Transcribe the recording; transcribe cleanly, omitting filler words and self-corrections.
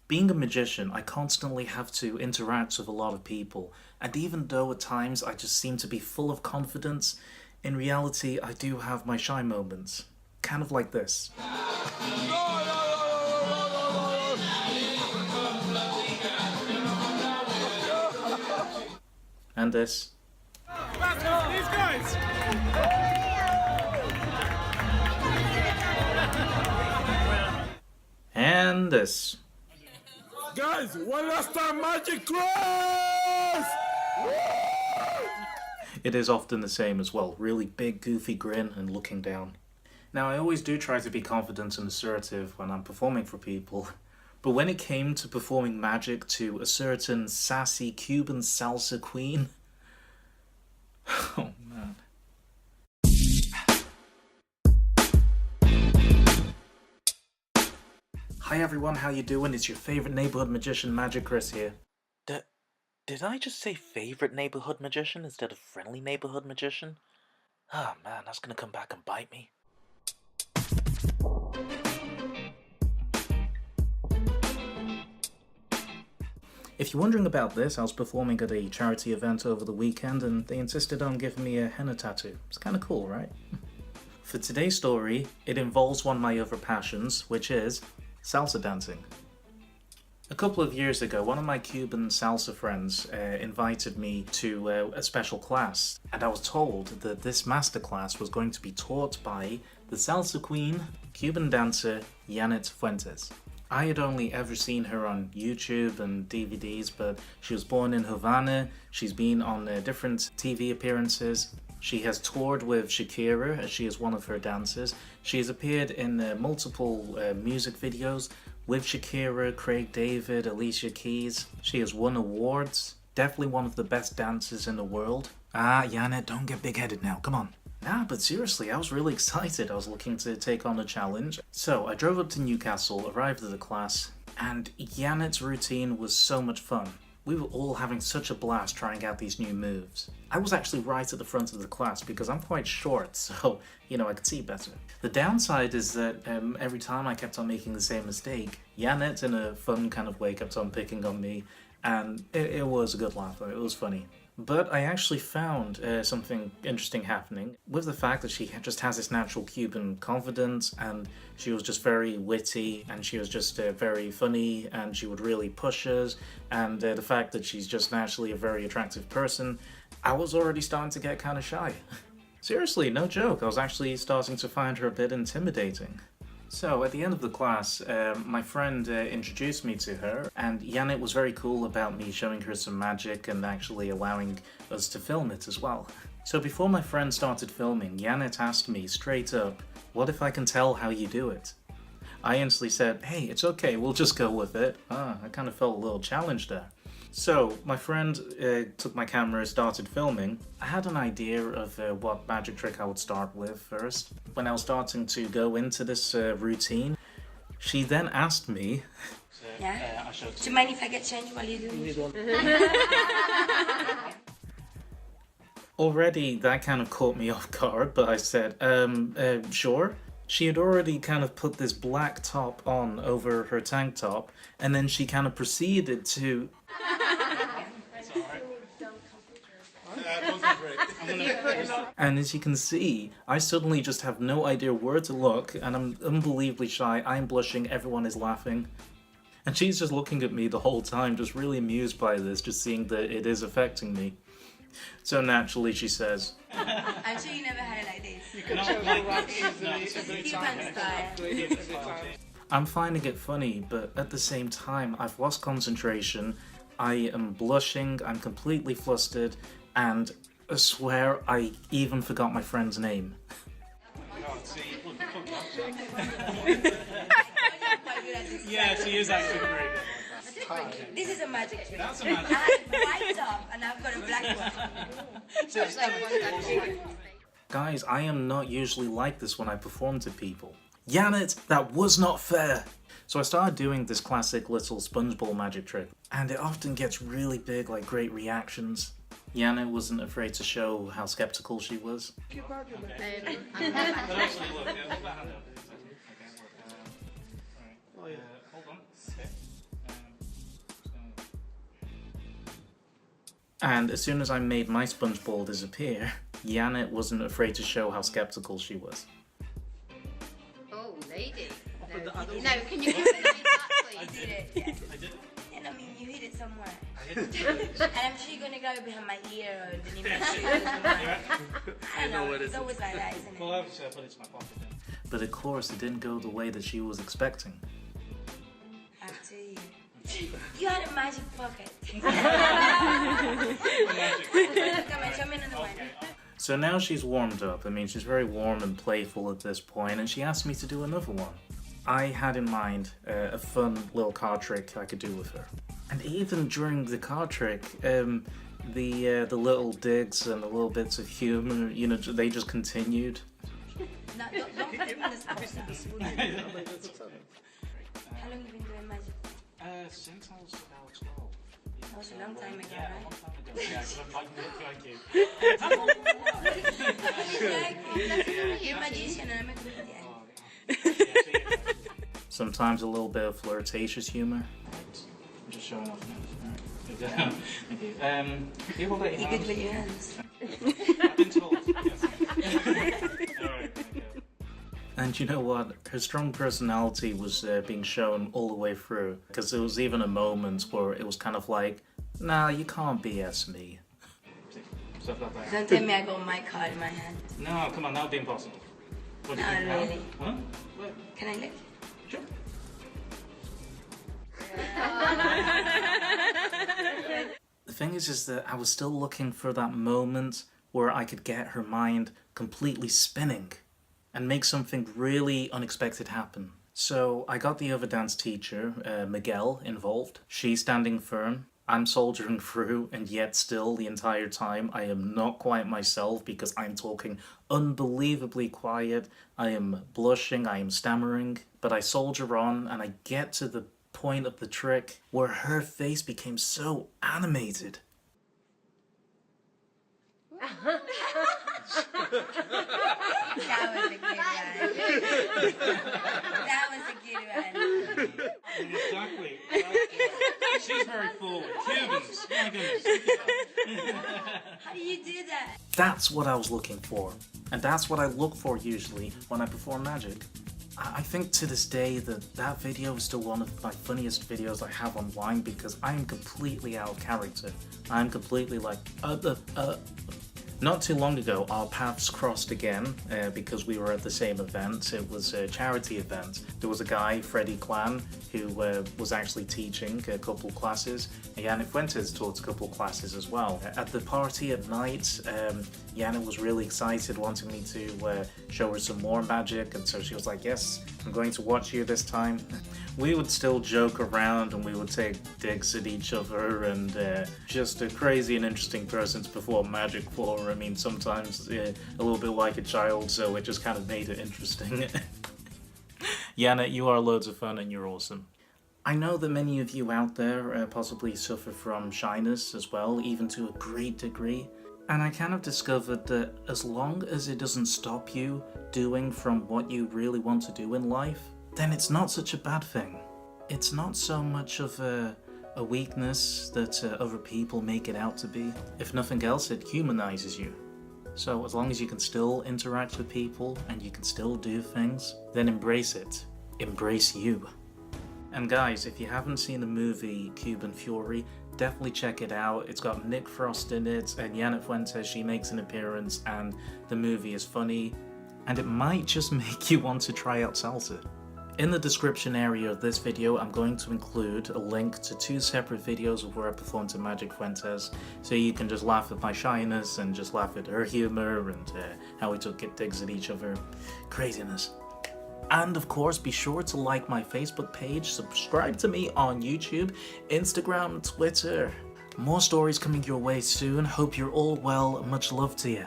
Being a magician, I constantly have to interact with a lot of people, and even though at times I just seem to be full of confidence, in reality I do have my shy moments. Kind of like this. And this. These guys! And this. Guys, one last time, Magi'Chris! It is often the same as well, really big goofy grin and looking down. Now I always do try to be confident and assertive when I'm performing for people, but when it came to performing magic to a certain sassy Cuban salsa queen, oh man. Hi everyone, how you doing? It's your favorite neighborhood magician, Magi'Chris here. Did I just say favorite neighborhood magician instead of friendly neighborhood magician? Oh man, that's gonna come back and bite me. If you're wondering about this, I was performing at a charity event over the weekend and they insisted on giving me a henna tattoo. It's kinda cool, right? For today's story, it involves one of my other passions, which is salsa dancing. A couple of years ago, one of my Cuban salsa friends invited me to a special class, and I was told that this masterclass was going to be taught by the salsa queen, Cuban dancer Yanet Fuentes. I had only ever seen her on YouTube and DVDs, but she was born in Havana, she's been on different TV appearances. She has toured with Shakira, as she is one of her dancers. She has appeared in multiple music videos with Shakira, Craig David, Alicia Keys. She has won awards. Definitely one of the best dancers in the world. Ah, Yanet, don't get big-headed now, come on. Nah, but seriously, I was really excited. I was looking to take on a challenge. So I drove up to Newcastle, arrived at the class, and Yanet's routine was so much fun. We were all having such a blast trying out these new moves. I was actually right at the front of the class because I'm quite short, so, you know, I could see better. The downside is that every time I kept on making the same mistake, Yanet, in a fun kind of way, kept on picking on me, and it was a good laugh, it was funny. But I actually found something interesting happening with the fact that she just has this natural Cuban confidence, and she was just very witty, and she was just very funny, and she would really push us, and the fact that she's just naturally a very attractive person, I was already starting to get kind of shy. Seriously, no joke, I was actually starting to find her a bit intimidating. So, at the end of the class, my friend introduced me to her, and Yanet was very cool about me showing her some magic and actually allowing us to film it as well. So before my friend started filming, Yanet asked me straight up, what if I can tell how you do it? I instantly said, hey, it's okay, we'll just go with it. I kind of felt a little challenged there. So, my friend took my camera, started filming. I had an idea of what magic trick I would start with first. When I was starting to go into this routine, she then asked me... Yeah? Do you mind if I get change while you do it? Already, that kind of caught me off guard, but I said, sure. She had already kind of put this black top on over her tank top, and then she kind of proceeded to... And as you can see, I suddenly just have no idea where to look, and I'm unbelievably shy, I'm blushing, everyone is laughing. And she's just looking at me the whole time, just really amused by this, just seeing that it is affecting me. So naturally she says, I'm sure you never had it like this. You can show her wax easily every Cuban style. I'm finding it funny, but at the same time, I've lost concentration, I am blushing, I'm completely flustered, and I swear I even forgot my friend's name. Yeah, she is actually very good. This is a magic trick. That's a magic I have a white top and I've got a black one. Guys, I am not usually like this when I perform to people. Yanet, that was not fair! So I started doing this classic little sponge ball magic trick, and it often gets really big, like great reactions. Yanet wasn't afraid to show how skeptical she was. Hold on. And as soon as I made my sponge ball disappear, Yanet wasn't afraid to show how skeptical she was. Oh, lady. No, can you give me that, please? I did it. Yes. I did. And I mean, you hit it somewhere. I did. And I'm sure you're gonna go behind my ear or beneath my shoes or somewhere. I know what it's always like that, isn't it? Well, obviously I put it in my pocket then. But of course, it didn't go the way that she was expecting. After you. You had a magic pocket. Come on, show me another one. So now she's warmed up. I mean, she's very warm and playful at this point, and she asked me to do another one. I had in mind a fun little card trick I could do with her. And even during the card trick, the little digs and the little bits of humor, you know, they just continued. No, don't put it in the spot. How long have you been doing magic? Since I was about 12. That was a long time ago, Yeah, a right? long time ago. Yeah, so I'm like, thank you. You're a magician and I'm a comedian. Sometimes a little bit of flirtatious humor. I'm just showing off now. Thank you. People that you You're have. good with your hands. I've been told. Yes. Alright, thank you. And you know what? Her strong personality was being shown all the way through. Because there was even a moment where it was kind of like, nah, you can't BS me. Stuff like that. Don't tell me I got my card in my hand. No, come on, that would be impossible. What do you Not think now? really. Huh? What? Can I look? Sure. The thing is that I was still looking for that moment where I could get her mind completely spinning and make something really unexpected happen. So I got the other dance teacher, Miguel, involved. She's standing firm. I'm soldiering through, and yet still the entire time I am not quite myself because I'm talking unbelievably quiet. I am blushing, I am stammering, but I soldier on and I get to the point of the trick where her face became so animated. That was a good one. That was a good one. Exactly. She's very forward. Cubans. My goodness. How do you do that? That's what I was looking for, and that's what I look for usually when I perform magic. I think to this day that video is still one of my funniest videos I have online because I am completely out of character. I'm completely like, Not too long ago, our paths crossed again because we were at the same event. It was a charity event. There was a guy, Freddie Kwan, who was actually teaching a couple classes. Yanet Fuentes taught a couple classes as well. At the party at night, Yanet was really excited, wanting me to show her some more magic, and so she was like, yes, I'm going to watch you this time. We would still joke around and we would take digs at each other, and just a crazy and interesting person to perform magic for. I mean, sometimes a little bit like a child, so it just kind of made it interesting. Yanet, you are loads of fun and you're awesome. I know that many of you out there possibly suffer from shyness as well, even to a great degree. And I kind of discovered that as long as it doesn't stop you doing from what you really want to do in life, then it's not such a bad thing. It's not so much of a weakness that other people make it out to be. If nothing else, it humanizes you. So as long as you can still interact with people and you can still do things, then embrace it. Embrace you. And guys, if you haven't seen the movie Cuban Fury, definitely check it out. It's got Nick Frost in it, and Yanet Fuentes, she makes an appearance, and the movie is funny, and it might just make you want to try out salsa. In the description area of this video, I'm going to include a link to 2 separate videos of where I performed to Magi'Chris Fuentes, so you can just laugh at my shyness and just laugh at her humor and how we took digs at each other. Craziness. And of course, be sure to like my Facebook page, subscribe to me on YouTube, Instagram, Twitter. More stories coming your way soon. Hope you're all well. Much love to you.